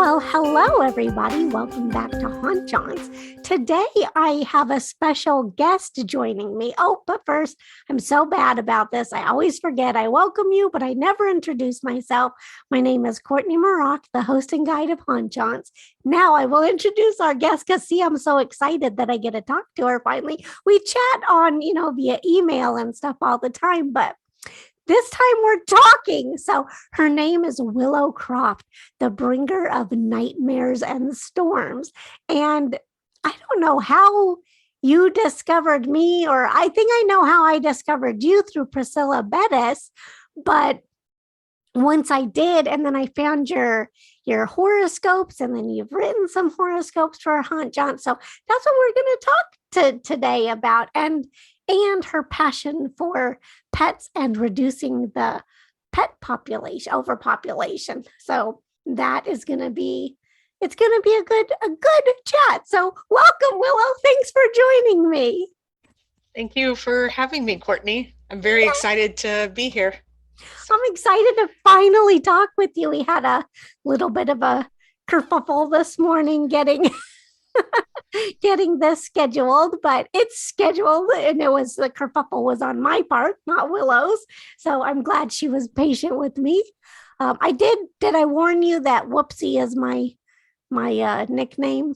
Well, hello, everybody. Welcome back to Haunt Jaunts. Today, I have a special guest joining me. Oh, but first, I'm so bad about this. I always forget I welcome you, but I never introduce myself. My name is Courtney Maroc, the host and guide of Haunt Jaunts. Now, I will introduce our guest because, see, I'm so excited that I get to talk to her finally. We chat on, via email and stuff all the time, but this time we're talking. So her name is Willow Croft, the bringer of nightmares and storms. And I don't know how you discovered me, or I think I know how I discovered you through Priscilla Bettis. But once I did, and then I found your horoscopes, and then you've written some horoscopes for Haunt Jaunts. So that's what we're going to talk today about. And her passion for pets and reducing the pet population, overpopulation. So that is going to be, it's going to be a good chat. So welcome, Willow. Thanks for joining me. Thank you for having me, Courtney. I'm very excited to be here. I'm excited to finally talk with you. We had a little bit of a kerfuffle this morning getting this scheduled, but it's scheduled, and the kerfuffle was on my part, not Willow's. So I'm glad she was patient with me. Did I warn you that Whoopsie is my nickname?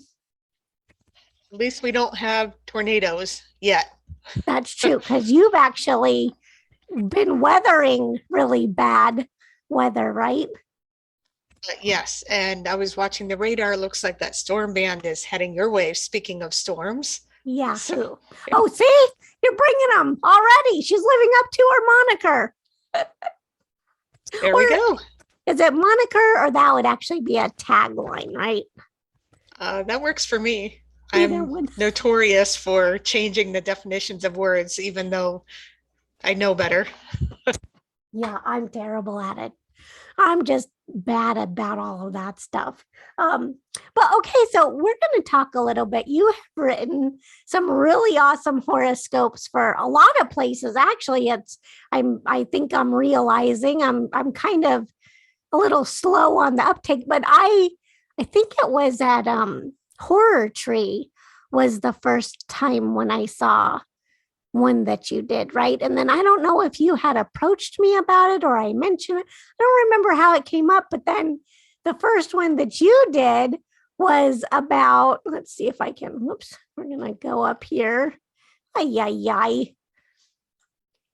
At least we don't have tornadoes yet. That's true, because you've actually been weathering really bad weather, right? Yes, and I was watching the radar. Looks like that storm band is heading your way. Speaking of storms. Yeah. So, oh, see, you're bringing them already. She's living up to her moniker. There we go. Is it moniker, or that would actually be a tagline, right? That works for me. I'm notorious for changing the definitions of words, even though I know better. Yeah, I'm terrible at it. I'm just bad about all of that stuff. But okay, so we're going to talk a little bit. You have written some really awesome horoscopes for a lot of places. Actually, I think I'm realizing I'm kind of a little slow on the uptake, but I think it was at Horror Tree was the first time when I saw one that you did, right? And then I don't know if you had approached me about it or I mentioned it. I don't remember how it came up, but then the first one that you did was about, let's see if I can, we're going to go up here. And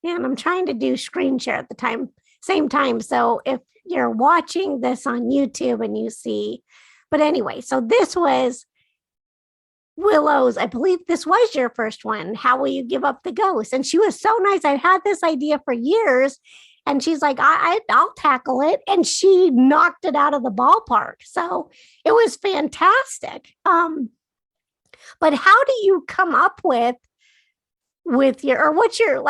I'm trying to do screen share at the same time. So if you're watching this on YouTube and you see, but anyway, so this was Willow's, I believe this was your first one. How will you give up the ghost? And she was so nice. I had this idea for years, and she's like, I'll tackle it. And she knocked it out of the ballpark. So it was fantastic. But how do you come up with your, or what's your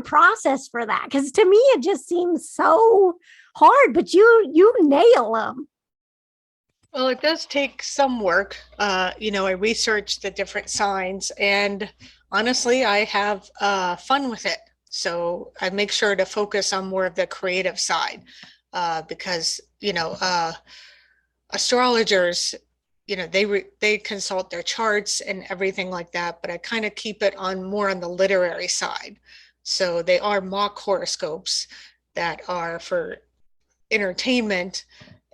process for that? Because to me, it just seems so hard, but you nail them. Well, it does take some work. I research the different signs, and honestly, I have fun with it. So I make sure to focus on more of the creative side, because, astrologers, they consult their charts and everything like that, but I kind of keep it more on the literary side. So they are mock horoscopes that are for entertainment.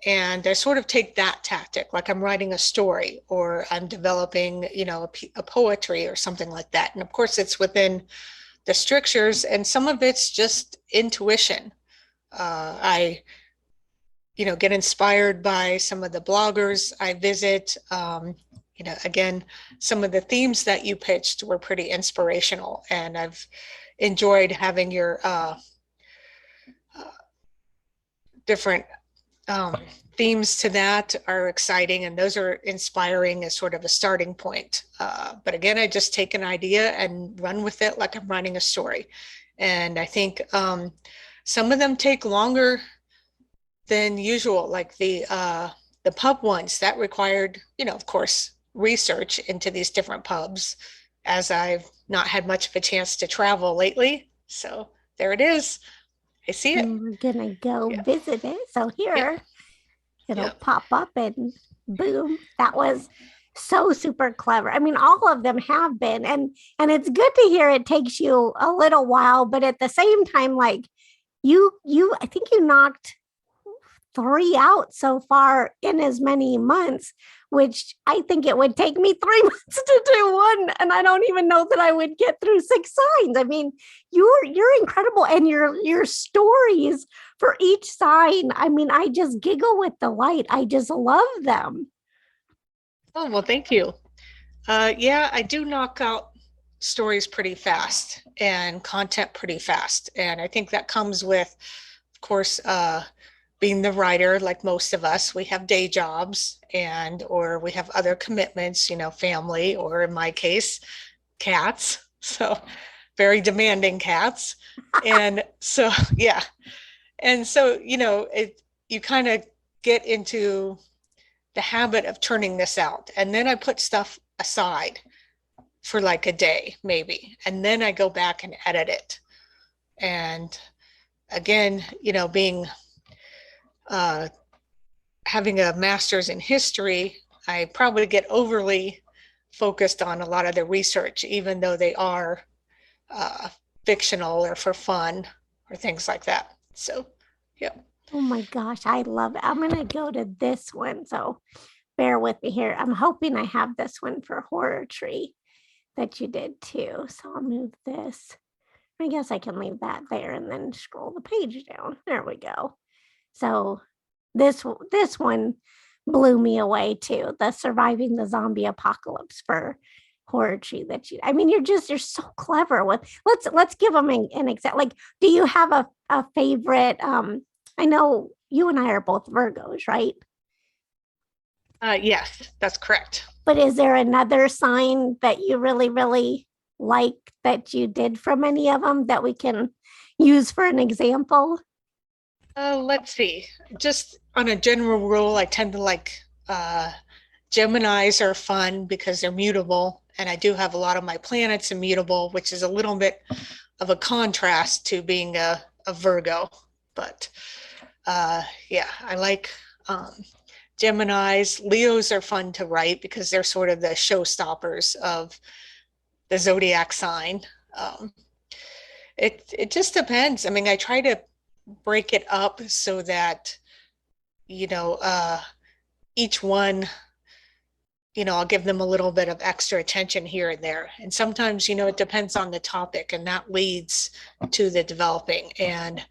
And I sort of take that tactic, like I'm writing a story or I'm developing, a poetry or something like that. And of course, it's within the strictures, and some of it's just intuition. I get inspired by some of the bloggers I visit. Again, some of the themes that you pitched were pretty inspirational, and I've enjoyed having your different themes to that are exciting, and those are inspiring as sort of a starting point. But again, I just take an idea and run with it like I'm writing a story. And I think some of them take longer than usual, like the pub ones that required, of course, research into these different pubs, as I've not had much of a chance to travel lately. So there it is. I see it. We're gonna go visit it. So here, it'll Yeah. pop up and boom. That was so super clever. I mean, all of them have been, and it's good to hear it takes you a little while, but at the same time, like you I think you knocked three out so far in as many months, which I think it would take me 3 months to do one. And I don't even know that I would get through six signs. I mean, you're incredible. And your stories for each sign, I mean, I just giggle with delight. I just love them. Oh, well, thank you. Yeah, I do knock out stories pretty fast and content pretty fast. And I think that comes with, of course, being the writer, like most of us, we have day jobs and or we have other commitments, family, or in my case, cats. So very demanding cats. And so, yeah. And so, you kind of get into the habit of turning this out. And then I put stuff aside for like a day, maybe. And then I go back and edit it. And again, being uh, having a master's in history, I probably get overly focused on a lot of the research, even though they are uh, fictional or for fun or things like that. So, yeah. Oh my gosh, I love it. I'm gonna go to this one. So bear with me here. I'm hoping I have this one for Horror Tree that you did too. So I'll move this. I guess I can leave that there and then scroll the page down. There we go. So this one blew me away too. The surviving the zombie apocalypse for Horror Tree that you. I mean, you're so clever with. Let's give them an example. Like, do you have a favorite? I know you and I are both Virgos, right? Yes, that's correct. But is there another sign that you really, really like that you did from any of them that we can use for an example? Let's see. Just on a general rule, I tend to like Geminis are fun because they're mutable. And I do have a lot of my planets immutable, which is a little bit of a contrast to being a Virgo. But yeah, I like Geminis. Leos are fun to write because they're sort of the showstoppers of the zodiac sign. Um, it just depends. I mean, I try to break it up so that, you know, uh, each one, I'll give them a little bit of extra attention here and there. And sometimes, it depends on the topic and that leads to the developing. And,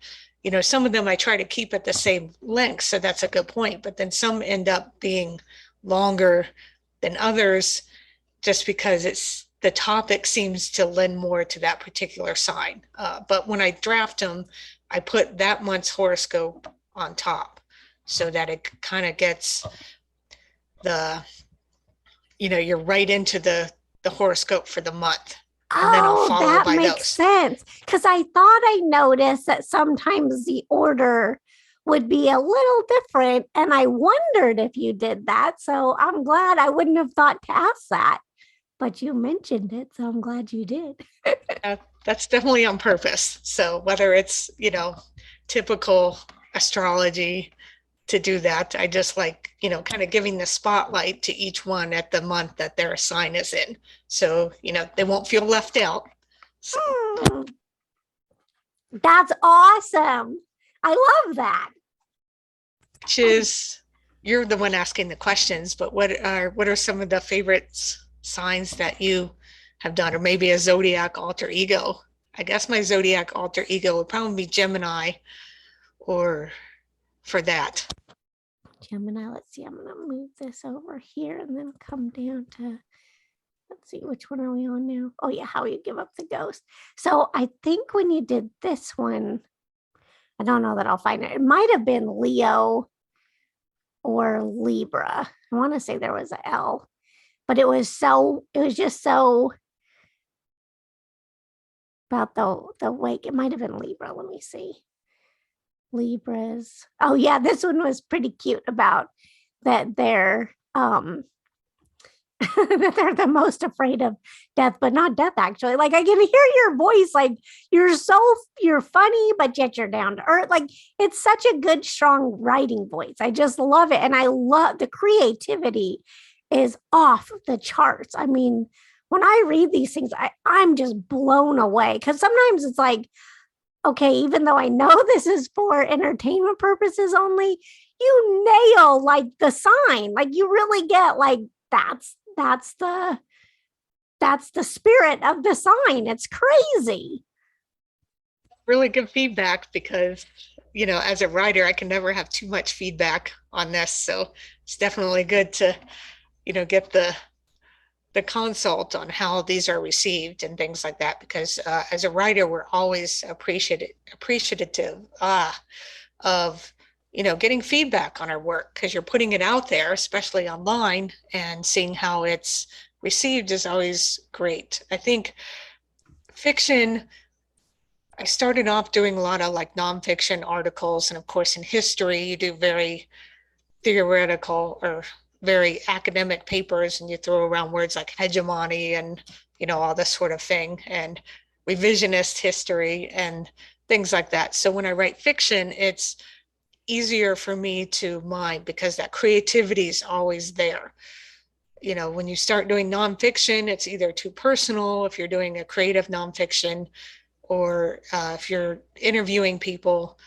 some of them I try to keep at the same length. So that's a good point. But then some end up being longer than others just because the topic seems to lend more to that particular sign. But when I draft them, I put that month's horoscope on top so that it kind of gets the, you're right into the horoscope for the month. And then I'll Oh, follow that by makes those. sense. Because I thought I noticed that sometimes the order would be a little different. And I wondered if you did that. So I'm glad I wouldn't have thought to ask that. But you mentioned it. So I'm glad you did. That's definitely on purpose. So whether it's, typical astrology to do that, I just like, kind of giving the spotlight to each one at the month that their sign is in. So, they won't feel left out. So, Hmm, that's awesome. I love that. which is, you're the one asking the questions, but what are some of the favorite signs that you have done, or maybe a zodiac alter ego? I guess my zodiac alter ego would probably be Gemini, or for that. Gemini, let's see. I'm going to move this over here and then come down to, let's see, which one are we on now? Oh, yeah, how you give up the ghost. So I think when you did this one, I don't know that I'll find it. It might have been Leo or Libra. I want to say there was a L, but it was just so about the wake. It might have been Libra. Let me see. Libras. Oh yeah, this one was pretty cute about that they're that they're the most afraid of death, but not death actually. Like I can hear your voice, like you're funny, but yet you're down to earth. Like it's such a good, strong writing voice. I just love it. And I love the creativity is off the charts. I mean, when I read these things, I'm just blown away because sometimes it's like, okay, even though I know this is for entertainment purposes only, you nail like the sign. Like you really get like that's the that's the spirit of the sign. It's crazy. Really good feedback because, as a writer, I can never have too much feedback on this. So it's definitely good to, get the consult on how these are received and things like that. Because as a writer, we're always appreciative of, getting feedback on our work because you're putting it out there, especially online, and seeing how it's received is always great. I think fiction, I started off doing a lot of like nonfiction articles. And of course, in history, you do very theoretical or very academic papers and you throw around words like hegemony and, all this sort of thing and revisionist history and things like that. So when I write fiction, it's easier for me to mine because that creativity is always there. When you start doing nonfiction, it's either too personal if you're doing a creative nonfiction, or if you're interviewing people.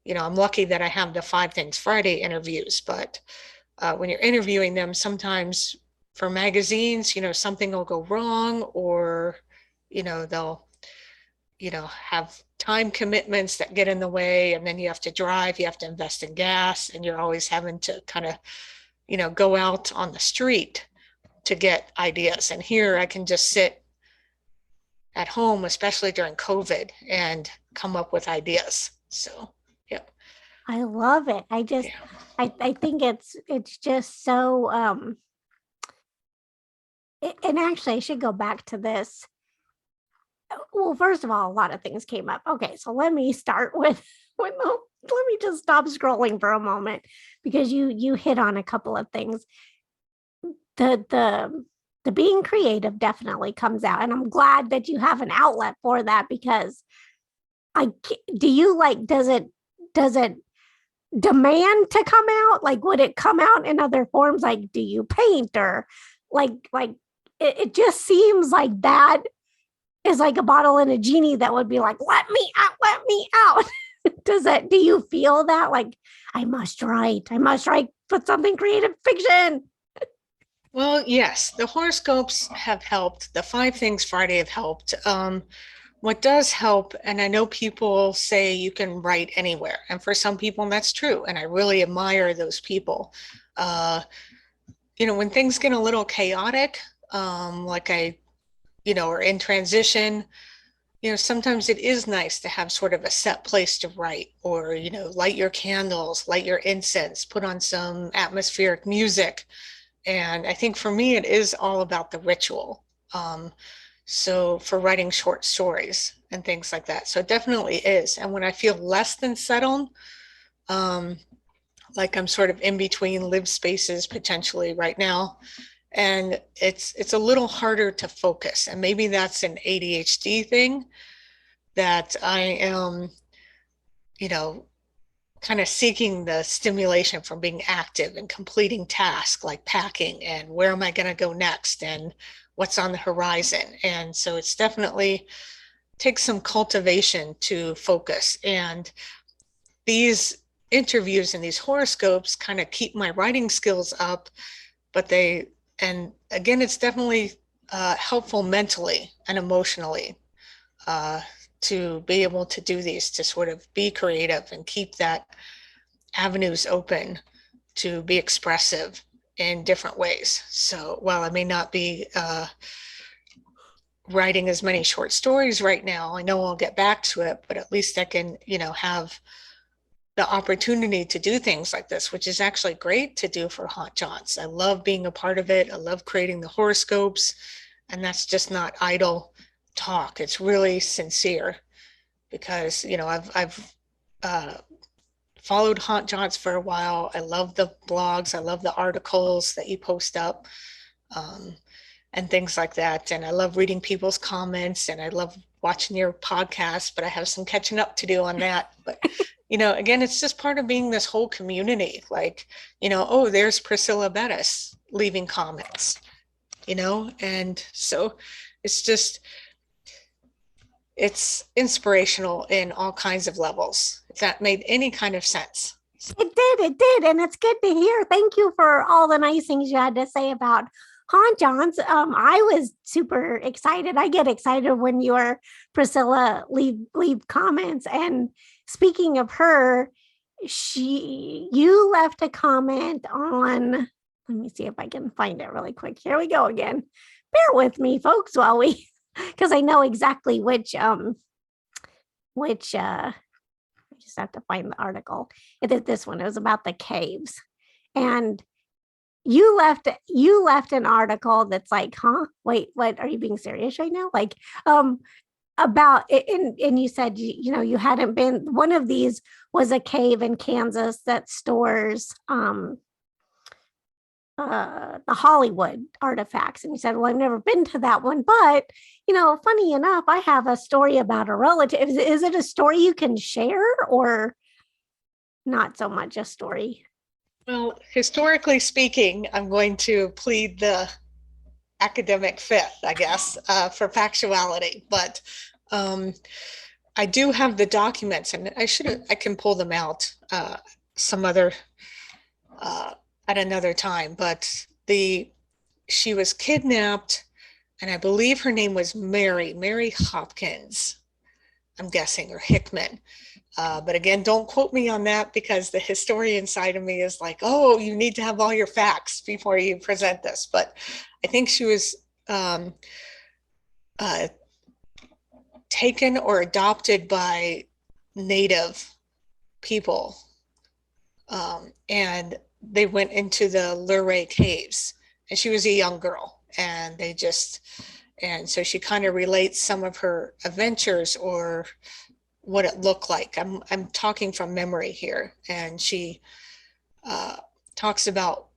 I'm lucky that I have the Five Things Friday interviews, but when you're interviewing them, sometimes for magazines, something will go wrong, or, they'll, have time commitments that get in the way, and then you have to drive, you have to invest in gas, and you're always having to kind of, go out on the street to get ideas. And here I can just sit at home, especially during COVID, and come up with ideas. So, yeah. I love it. Yeah. I think it's just so and actually I should go back to this. Well, first of all, a lot of things came up. Okay, so let me start with let me just stop scrolling for a moment because you hit on a couple of things. The being creative definitely comes out, and I'm glad that you have an outlet for that because do you like does it demand to come out? Like would it come out in other forms? Like do you paint or like it just seems like that is like a bottle and a genie that would be like, let me out. Do you feel that like I must write, put something creative fiction? Well, yes, the horoscopes have helped. The Five Things Friday have helped. What does help, and I know people say you can write anywhere, and for some people that's true, and I really admire those people. Uh, when things get a little chaotic, like or in transition, sometimes it is nice to have sort of a set place to write, or, light your candles, light your incense, put on some atmospheric music. And I think for me, it is all about the ritual. So for writing short stories and things like that. So it definitely is. And when I feel less than settled, um, like I'm sort of in between live spaces potentially right now, and it's a little harder to focus. And maybe that's an ADHD thing that I am, you know, kind of seeking the stimulation from being active and completing tasks like packing and where am I going to go next and what's on the horizon. And so it's definitely takes some cultivation to focus. And these interviews and these horoscopes kind of keep my writing skills up, but and again, it's definitely helpful mentally and emotionally uh, to be able to do these, to sort of be creative and keep that avenues open to be expressive in different ways. So while I may not be writing as many short stories right now, I know I'll get back to it, but at least I can, have the opportunity to do things like this, which is actually great to do for Haunt Jaunts. I love being a part of it. I love creating the horoscopes, and that's just not idle talk. It's really sincere because, I've followed Haunt Jaunts for a while. I love the blogs. I love the articles that you post up. and things like that. And I love reading people's comments, and I love watching your podcast, but I have some catching up to do on that. But, again, it's just part of being this whole community. Like, oh, there's Priscilla Bettis leaving comments, and so it's just, it's inspirational in all kinds of levels, if that made any kind of sense. It did. And it's good to hear. Thank you for all the nice things you had to say about Haunt Jaunts. I was super excited. I get excited when your Priscilla leave comments. And speaking of her, you left a comment on, let me see if I can find it really quick. Here we go again. Bear with me, folks, while we, because I know exactly which I just have to find the article. It is this one. It was about the caves. And you left an article that's like, huh? Wait, what, are you being serious right now? Like, about it, and you said you hadn't been. One of these was a cave in Kansas that stores the Hollywood artifacts. And you said, well, I've never been to that one, but funny enough, I have a story about a relative. Is it a story you can share, or not so much a story? Well, historically speaking, I'm going to plead the academic fifth, I guess, for factuality, but I do have the documents, and I can pull them out some other at another time. But she was kidnapped, and I believe her name was Mary Hopkins, I'm guessing, or Hickman. But again, don't quote me on that, because the historian side of me is like, oh, you need to have all your facts before you present this. But I think she was taken or adopted by Native people, and they went into the Luray Caves, and she was a young girl, and so she kind of relates some of her adventures, or what it looked like. I'm talking from memory here, and she talks about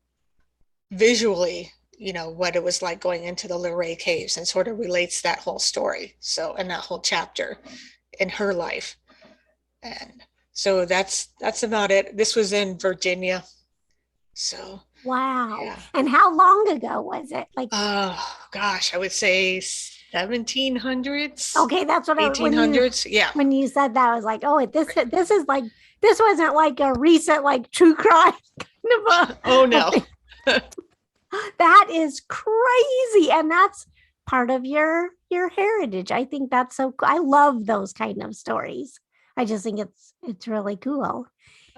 visually, what it was like going into the Luray Caves, and sort of relates that whole story. So, and that whole chapter in her life. And so that's about it. This was in Virginia. So, Wow. yeah. And how long ago was it? Like, gosh, I would say 1700s. Okay, that's what 1800s. Yeah. When you said that, I was like, oh, this is like, this wasn't like a recent like true crime kind of oh no. That is crazy. And that's part of your heritage. I think that's so cool. I love those kind of stories. I just think it's really cool.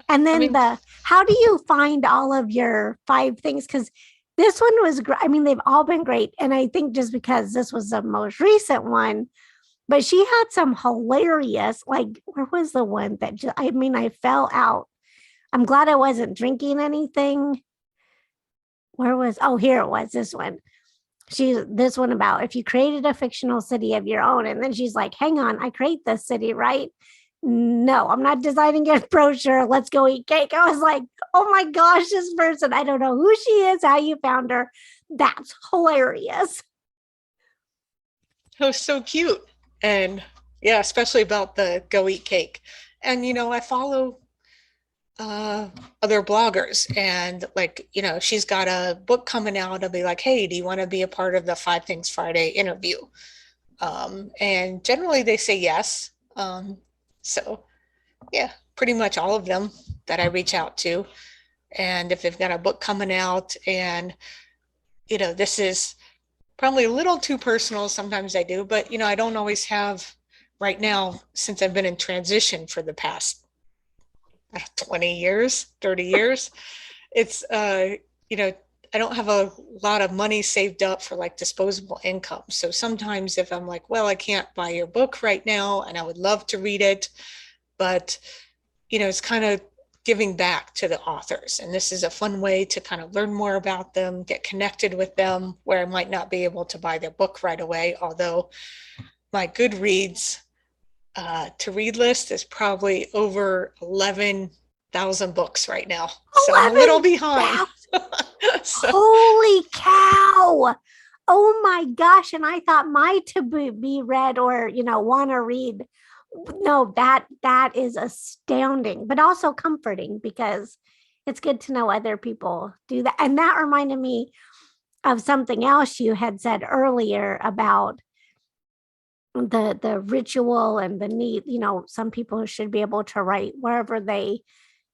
And then how do you find all of your 5 things? Because this one was great. I mean, they've all been great. And I think just because this was the most recent one, but she had some hilarious, like, where was the one that I fell out. I'm glad I wasn't drinking anything. Here it was, this one. This one about if you created a fictional city of your own. And then she's like, hang on, I create this city, right? No, I'm not designing a brochure. Let's go eat cake. I was like, oh my gosh, this person, I don't know who she is, how you found her. That's hilarious. Oh, so cute. And yeah, especially about the go eat cake. And, I follow other bloggers, and like, she's got a book coming out. I'll be like, hey, do you want to be a part of the 5 Things Friday interview? And generally they say yes. So yeah, pretty much all of them that I reach out to. And if they've got a book coming out, and, this is probably a little too personal, sometimes I do, but, I don't always have right now, since I've been in transition for the past 20 years, 30 years, it's, I don't have a lot of money saved up for like disposable income. So sometimes if I'm like, well, I can't buy your book right now, and I would love to read it, but, it's kind of giving back to the authors. And this is a fun way to kind of learn more about them, get connected with them, where I might not be able to buy their book right away. Although my Goodreads to read list is probably over 11,000 books right now. So I'm a little behind. So. Holy cow. Oh my gosh. And I thought my to be read or, want to read. No, that is astounding, but also comforting because it's good to know other people do that. And that reminded me of something else you had said earlier about the ritual and the need. Some people should be able to write wherever they,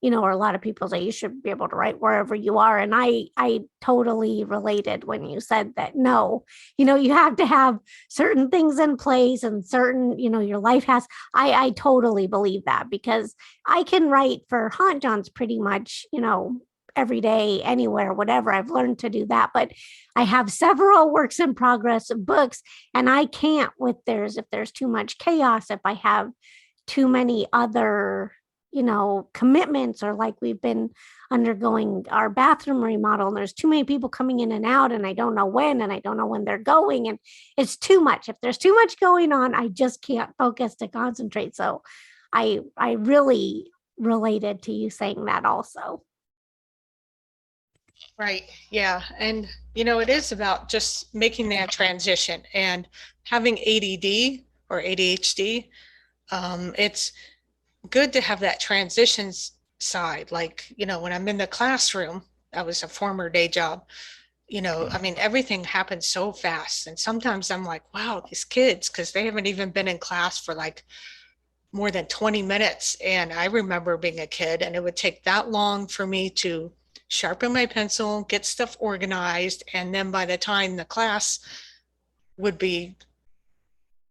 or a lot of people say you should be able to write wherever you are. And I totally related when you said that. No, you have to have certain things in place and certain, your life has. I totally believe that because I can write for Haunt Jaunts pretty much, every day, anywhere, whatever. I've learned to do that. But I have several works in progress books, and I can't with if there's too much chaos, if I have too many other commitments, or like we've been undergoing our bathroom remodel and there's too many people coming in and out and I don't know when and I don't know when they're going, and it's too much. If there's too much going on, I just can't focus to concentrate. So I really related to you saying that also. Right. Yeah. And, it is about just making that transition and having ADD or ADHD. It's good to have that transitions side. Like, when I'm in the classroom, that was a former day job, I mean, everything happens so fast. And sometimes I'm like, wow, these kids, because they haven't even been in class for like more than 20 minutes. And I remember being a kid and it would take that long for me to sharpen my pencil, get stuff organized. And then by the time the class would be,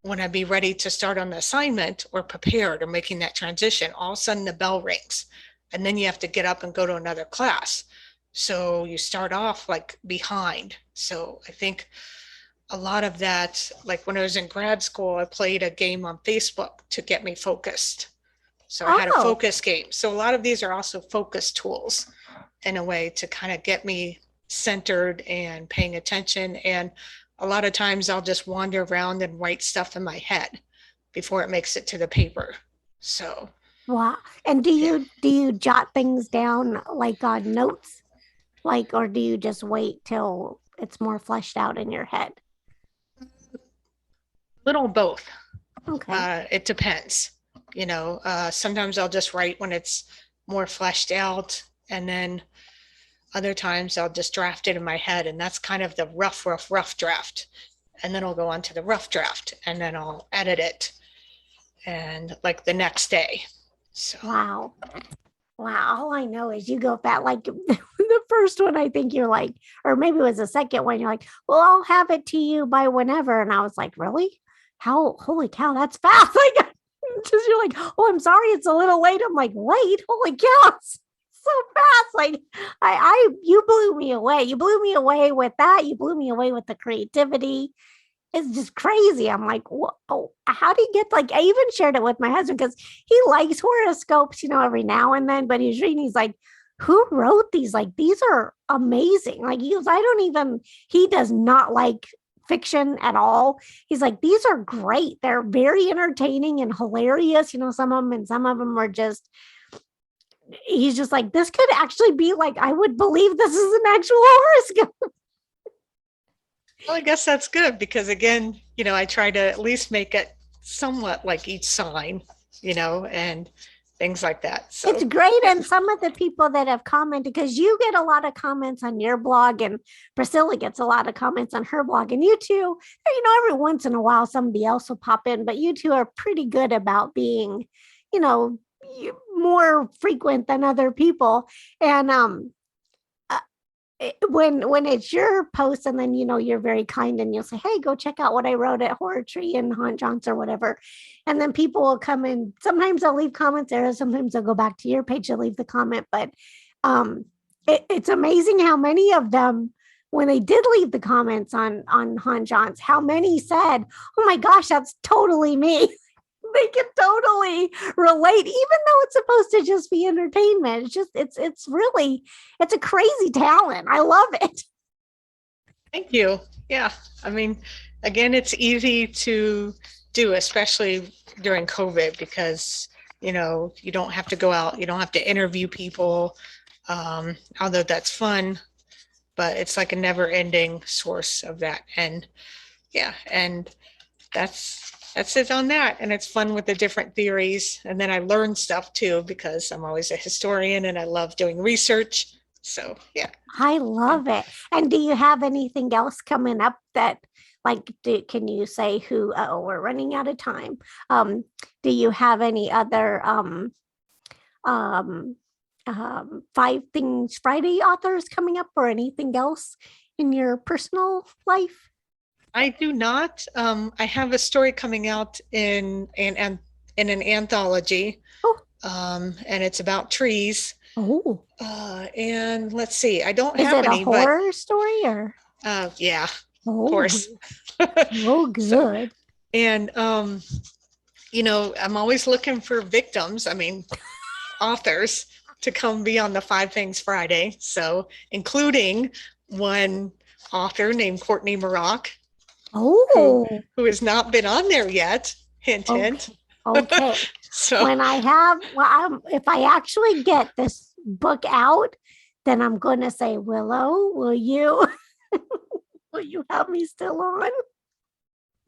when I'd be ready to start on the assignment or prepared or making that transition, all of a sudden the bell rings and then you have to get up and go to another class. So you start off like behind. So I think a lot of that, like when I was in grad school, I played a game on Facebook to get me focused. So I had a Oh, focus game. So a lot of these are also focus tools in a way to kind of get me centered and paying attention. And a lot of times I'll just wander around and write stuff in my head before it makes it to the paper. So wow. And yeah, do you jot things down like on notes? Like, or do you just wait till it's more fleshed out in your head? little both. Okay. It depends. Sometimes I'll just write when it's more fleshed out, and then other times I'll just draft it in my head, and that's kind of the rough draft. And then I'll go on to the rough draft, and then I'll edit it, and like the next day. So Wow. Wow. All I know is you go back like the first one, I think you're like, or maybe it was the second one, you're like, well, I'll have it to you by whenever. And I was like, really? How, holy cow, that's fast. Like, just you're like, oh, I'm sorry, it's a little late. I'm like, late? Holy cow, it's so fast. Like, you blew me away. You blew me away with that. You blew me away with the creativity. It's just crazy. I'm like, whoa, how do you get like, I even shared it with my husband because he likes horoscopes, every now and then, but he's reading, he's like, who wrote these? Like, these are amazing. Like, he goes, he does not like fiction at all. He's like, these are great. They're very entertaining and hilarious, some of them, and some of them are just, he's just like, this could actually be like, I would believe this is an actual horoscope. well, I guess that's good because again, I try to at least make it somewhat like each sign, and things like that. It's So great. yeah. And some of the people that have commented, because you get a lot of comments on your blog, and Priscilla gets a lot of comments on her blog, and you two, every once in a while somebody else will pop in, but you two are pretty good about being, you know, more frequent than other people. And uh, when it's your post, and then you're very kind and you'll say, hey, go check out what I wrote at Horror Tree and Haunt Jaunts or whatever, and then people will come in. Sometimes I'll leave comments there, sometimes I'll go back to your page to leave the comment, but um it's amazing how many of them, when they did leave the comments on Haunt Jaunts, how many said, oh my gosh, that's totally me. They can totally relate, even though it's supposed to just be entertainment. It's really, it's a crazy talent. I love it. Thank you. Yeah. I mean, again, it's easy to do, especially during COVID, because, you don't have to go out, you don't have to interview people. Although that's fun, but it's like a never ending source of that. And yeah, and that's it on that. And it's fun with the different theories. And then I learn stuff too, because I'm always a historian and I love doing research. So yeah. I love it. And do you have anything else coming up that, like, can you say who? Oh, we're running out of time. Do you have any other um, Five Things Friday authors coming up, or anything else in your personal life? I do not. I have a story coming out in an anthology, Oh, and it's about trees. oh, And let's see, I don't is have it a any, but horror story or? yeah, of Oh, course. oh, So, good. and I'm always looking for victims. I mean, authors to come be on the Five Things Friday. So, including one author named Courtney Maroc, who Oh, who has not been on there yet. Hint, hint. okay. Okay. So, When I have, well, if I actually get this book out, then I'm going to say, Willow, will you have me still on?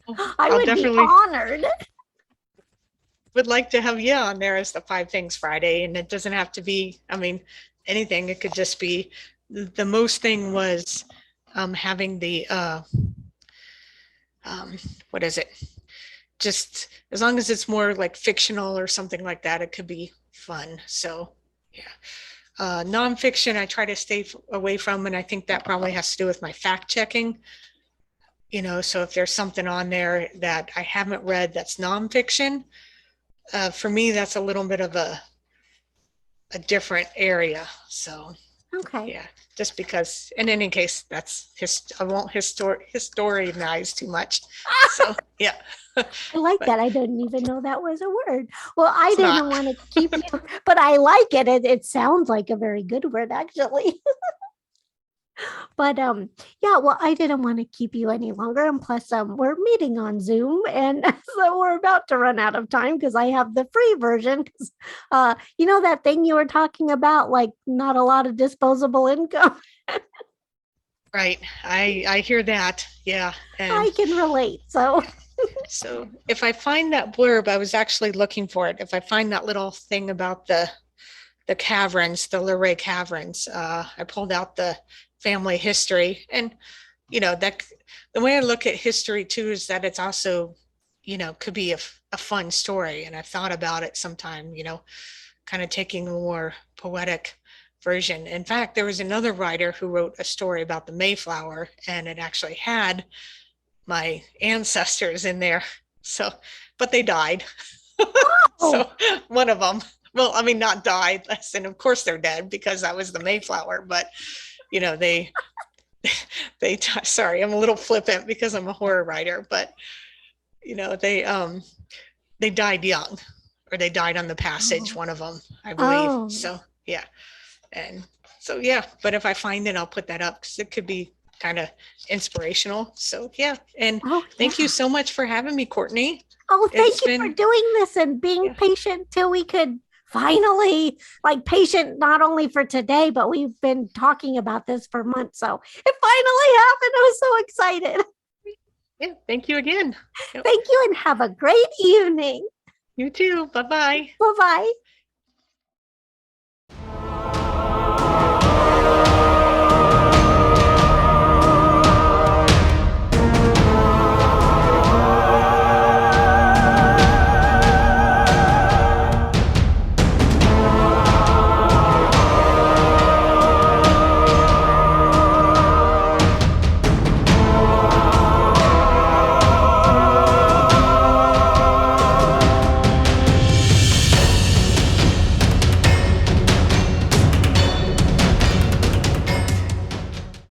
I I'll would be definitely honored. would like to have you on there as the Five Things Friday. And it doesn't have to be, I mean, anything. It could just be the most thing was having the what is it? Just as long as it's more like fictional or something like that, it could be fun. So yeah. Nonfiction, I try to stay away from, and I think that probably has to do with my fact checking. So if there's something on there that I haven't read that's nonfiction, for me, that's a little bit of a different area. So Okay. yeah, just because in any case, I won't historianize too much. So yeah, I like but that. I didn't even know that was a word. Well, I it's not. didn't want to keep you, but I like it. It sounds like a very good word, actually. But yeah, well, I didn't want to keep you any longer. And plus, we're meeting on Zoom, and so we're about to run out of time because I have the free version. Because you know that thing you were talking about, like not a lot of disposable income. Right. I hear that. Yeah. And I can relate. So so if I find that blurb, I was actually looking for it. If I find that little thing about the caverns, the Luray caverns, I pulled out the family history. And that the way I look at history too is that it's also, could be a fun story. And I've thought about it sometime, kind of taking a more poetic version. In fact, there was another writer who wrote a story about the Mayflower, and it actually had my ancestors in there. So, but they died. oh, So one of them, well, I mean, not died, and of course they're dead because that was the Mayflower, but they sorry, I'm a little flippant because I'm a horror writer, but you know, they died young, or they died on the passage, oh, one of them, I believe. oh, So yeah. And so yeah, but if I find it, I'll put that up because it could be kind of inspirational. So yeah. And oh, thank you yeah. so much for having me, Courtney. Oh, thank It's you for been doing this and being yeah. patient till we could finally, like, patient not only for today, but we've been talking about this for months. So it finally happened. I was so excited. Yeah, thank you again. Yep. Thank you and have a great evening. You too. Bye bye. Bye bye.